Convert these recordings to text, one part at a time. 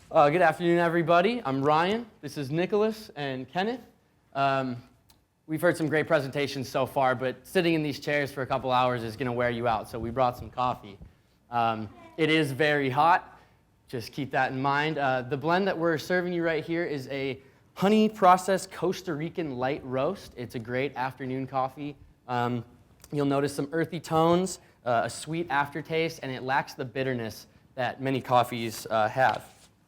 Good afternoon, everybody. I'm Ryan. This is Nicholas and Kenneth. We've heard some great presentations so far, but sitting in these chairs for a couple hours is going to wear you out, so we brought some coffee. It is very hot. Just keep that in mind. The blend that we're serving you right here is a honey-processed Costa Rican light roast. It's a great afternoon coffee. You'll notice some earthy tones, a sweet aftertaste, and it lacks the bitterness that many coffees have.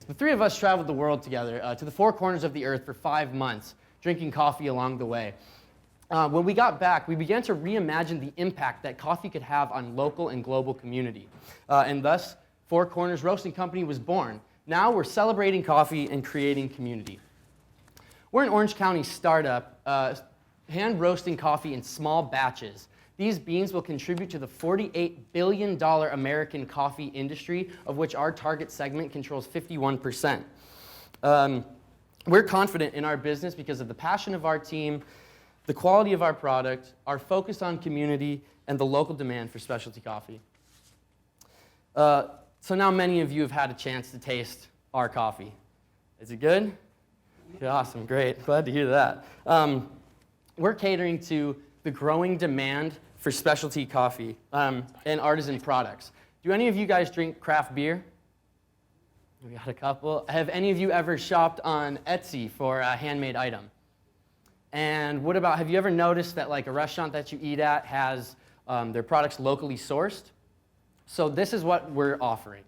The three of us traveled the world together to the four corners of the earth for 5 months, drinking coffee along the way. When we got back, we began to reimagine the impact that coffee could have on local and global community. And thus, Four Corners Roasting Company was born. Now we're celebrating coffee and creating community. We're an Orange County startup, hand roasting coffee in small batches. These beans will contribute to the $48 billion American coffee industry, of which our target segment controls 51%. We're confident in our business because of the passion of our team, the quality of our product, our focus on community, and the local demand for specialty coffee. So now many of you have had a chance to taste our coffee. Is it good? Yeah, awesome, great. Glad to hear that. We're catering to the growing demand for specialty coffee and artisan products. Do any of you guys drink craft beer? We got a couple. Have any of you ever shopped on Etsy for a handmade item? And what about, have you ever noticed that like a restaurant that you eat at has their products locally sourced? So this is what we're offering.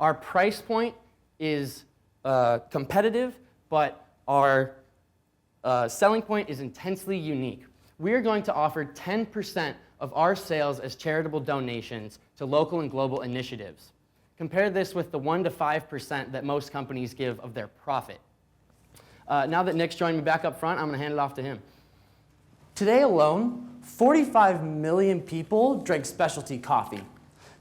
Our price point is competitive, but our selling point is intensely unique. We are going to offer 10% of our sales as charitable donations to local and global initiatives. Compare this with the 1 to 5% that most companies give of their profit. Now that Nick's joined me back up front, I'm going to hand it off to him. Today alone, 45 million people drink specialty coffee.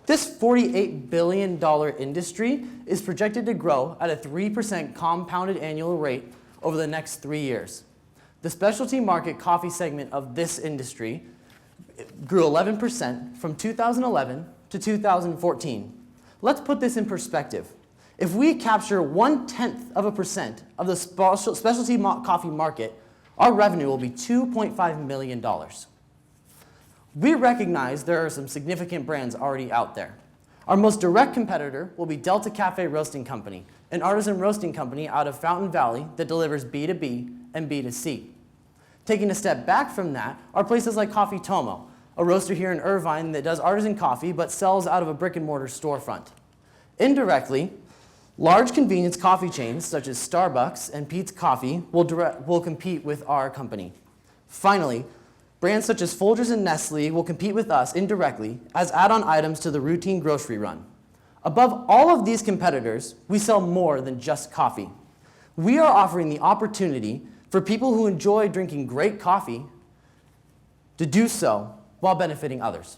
This $48 billion industry is projected to grow at a 3% compounded annual rate over the next 3 years. The specialty market coffee segment of this industry grew 11% from 2011 to 2014. Let's put this in perspective. If we capture 0.1% of the specialty coffee market, our revenue will be $2.5 million. We recognize there are some significant brands already out there. Our most direct competitor will be Delta Cafe Roasting Company, an artisan roasting company out of Fountain Valley that delivers B2B and B2C. Taking a step back from that are places like Coffee Tomo, a roaster here in Irvine that does artisan coffee but sells out of a brick and mortar storefront. Indirectly, large convenience coffee chains such as Starbucks and Peet's Coffee will compete with our company. Finally, brands such as Folgers and Nestle will compete with us indirectly as add-on items to the routine grocery run. Above all of these competitors, we sell more than just coffee. We are offering the opportunity for people who enjoy drinking great coffee to do so while benefiting others.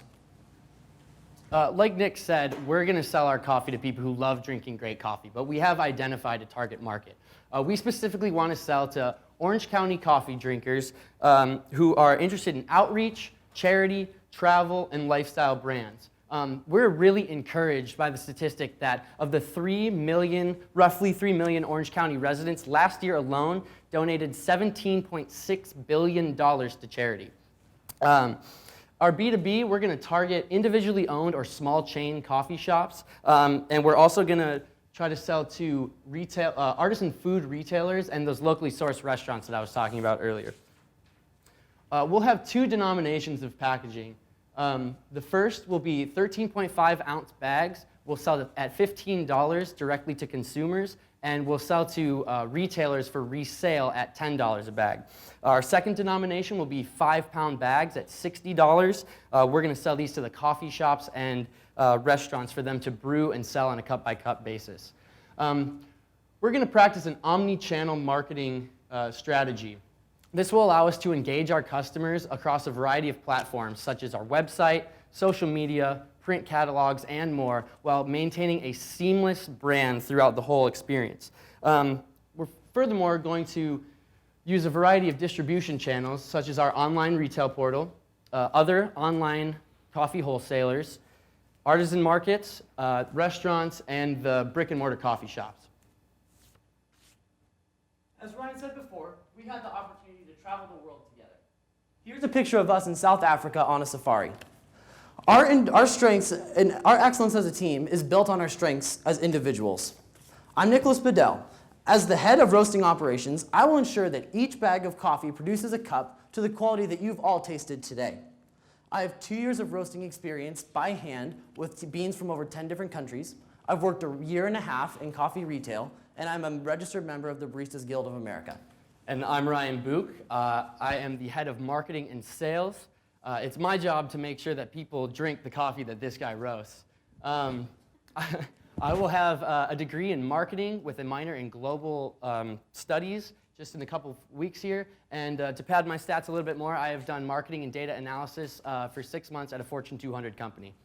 Like Nick said, we're going to sell our coffee to people who love drinking great coffee, but we have identified a target market. We specifically want to sell to Orange County coffee drinkers who are interested in outreach, charity, travel, and lifestyle brands. We're really encouraged by the statistic that of the roughly 3 million Orange County residents, last year alone donated $17.6 billion to charity. Our B2B, we're going to target individually owned or small chain coffee shops, and we're also going to try to sell to retail, artisan food retailers and those locally sourced restaurants that I was talking about earlier. We'll have 2 denominations of packaging. The first will be 13.5 ounce bags. We'll sell at $15 directly to consumers, and we'll sell to retailers for resale at $10 a bag. Our second denomination will be 5-pound bags at $60. We're going to sell these to the coffee shops and restaurants for them to brew and sell on a cup-by-cup basis. We're going to practice an omni-channel marketing strategy. This will allow us to engage our customers across a variety of platforms, such as our website, social media, print catalogs, and more, while maintaining a seamless brand throughout the whole experience. We're furthermore going to use a variety of distribution channels, such as our online retail portal, other online coffee wholesalers, artisan markets, restaurants, and the brick and mortar coffee shops. As Ryan said before, we had the opportunity to travel the world together. Here's a picture of us in South Africa on a safari. Our strengths and our excellence as a team is built on our strengths as individuals. I'm Nicholas Bedell. As the head of roasting operations, I will ensure that each bag of coffee produces a cup to the quality that you've all tasted today. I have 2 years of roasting experience by hand with beans from over 10 different countries. I've worked a year and a half in coffee retail, and I'm a registered member of the Baristas Guild of America. And I'm Ryan Book. I am the head of marketing and sales. It's my job to make sure that people drink the coffee that this guy roasts. I will have a degree in marketing with a minor in global studies just in a couple of weeks here. And to pad my stats a little bit more, I have done marketing and data analysis for 6 months at a Fortune 200 company.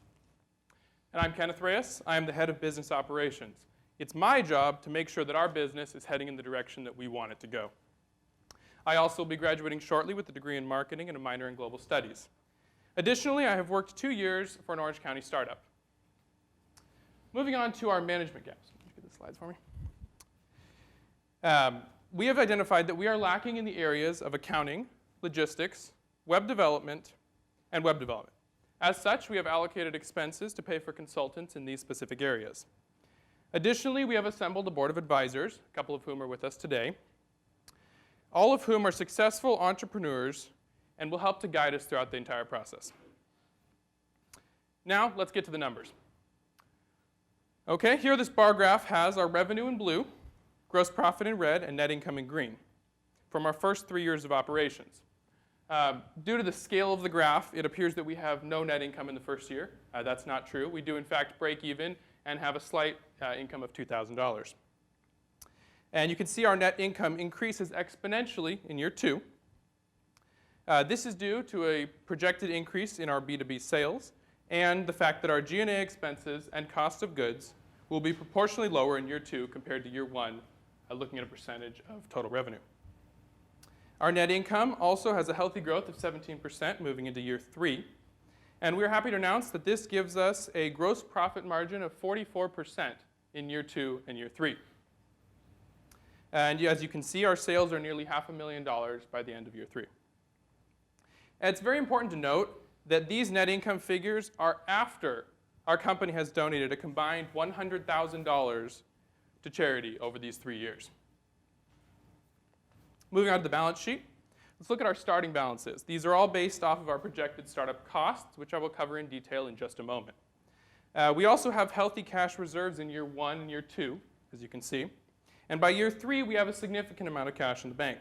And I'm Kenneth Reyes. I am the head of business operations. It's my job to make sure that our business is heading in the direction that we want it to go. I also will be graduating shortly with a degree in marketing and a minor in global studies. Additionally, I have worked 2 years for an Orange County startup. Moving on to our management gaps. Can you get the slides for me? We have identified that we are lacking in the areas of accounting, logistics, web development, and web development. As such, we have allocated expenses to pay for consultants in these specific areas. Additionally, we have assembled a board of advisors, a couple of whom are with us today, all of whom are successful entrepreneurs and will help to guide us throughout the entire process. Now, let's get to the numbers. Okay, here this bar graph has our revenue in blue, gross profit in red, and net income in green from our first 3 years of operations. Due to the scale of the graph, it appears that we have no net income in the first year. That's not true. We do, in fact, break even and have a slight income of $2,000. And you can see our net income increases exponentially in year 2. This is due to a projected increase in our B2B sales and the fact that our G&A expenses and cost of goods will be proportionally lower in year 2 compared to year 1, looking at a percentage of total revenue. Our net income also has a healthy growth of 17% moving into year 3. And we're happy to announce that this gives us a gross profit margin of 44% in year 2 and year 3. And as you can see, our sales are nearly $500,000 by the end of year 3. And it's very important to note that these net income figures are after our company has donated a combined $100,000 to charity over these 3 years. Moving on to the balance sheet, let's look at our starting balances. These are all based off of our projected startup costs, which I will cover in detail in just a moment. We also have healthy cash reserves in year 1 and year 2, as you can see. And by year 3, we have a significant amount of cash in the bank,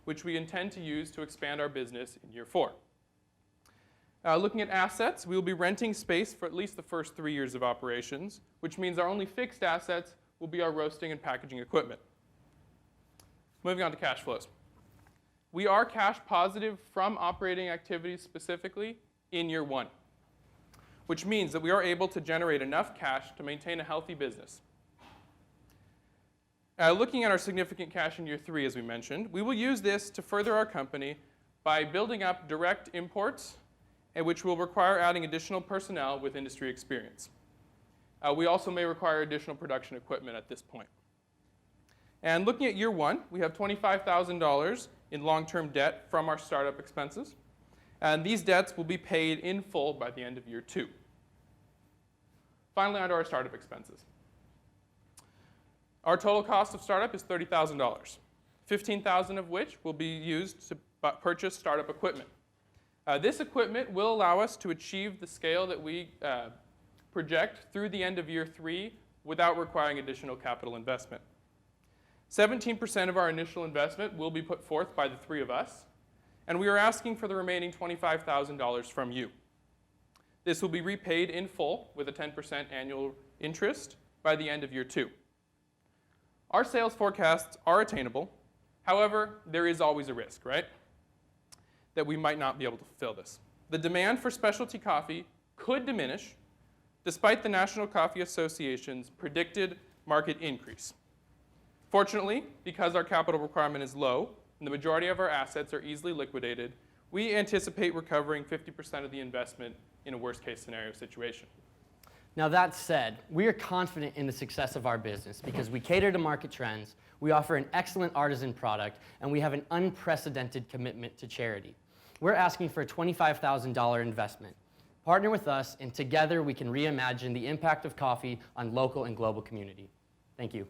which we intend to use to expand our business in year 4. Looking at assets, we will be renting space for at least the first 3 years of operations, which means our only fixed assets will be our roasting and packaging equipment. Moving on to cash flows. We are cash positive from operating activities specifically in year 1, which means that we are able to generate enough cash to maintain a healthy business. Looking at our significant cash in year 3, as we mentioned, we will use this to further our company by building up direct imports, which will require adding additional personnel with industry experience. We also may require additional production equipment at this point. And looking at year 1, we have $25,000 in long-term debt from our startup expenses. And these debts will be paid in full by the end of year 2. Finally, onto our startup expenses. Our total cost of startup is $30,000, $15,000 of which will be used to purchase startup equipment. This equipment will allow us to achieve the scale that we project through the end of year 3 without requiring additional capital investment. 17% of our initial investment will be put forth by the 3 of us, and we are asking for the remaining $25,000 from you. This will be repaid in full with a 10% annual interest by the end of year 2. Our sales forecasts are attainable. However, there is always a risk, right? That we might not be able to fulfill this. The demand for specialty coffee could diminish despite the National Coffee Association's predicted market increase. Fortunately, because our capital requirement is low and the majority of our assets are easily liquidated, we anticipate recovering 50% of the investment in a worst-case scenario situation. Now that said, we are confident in the success of our business because we cater to market trends, we offer an excellent artisan product, and we have an unprecedented commitment to charity. We're asking for a $25,000 investment. Partner with us, and together we can reimagine the impact of coffee on local and global community. Thank you.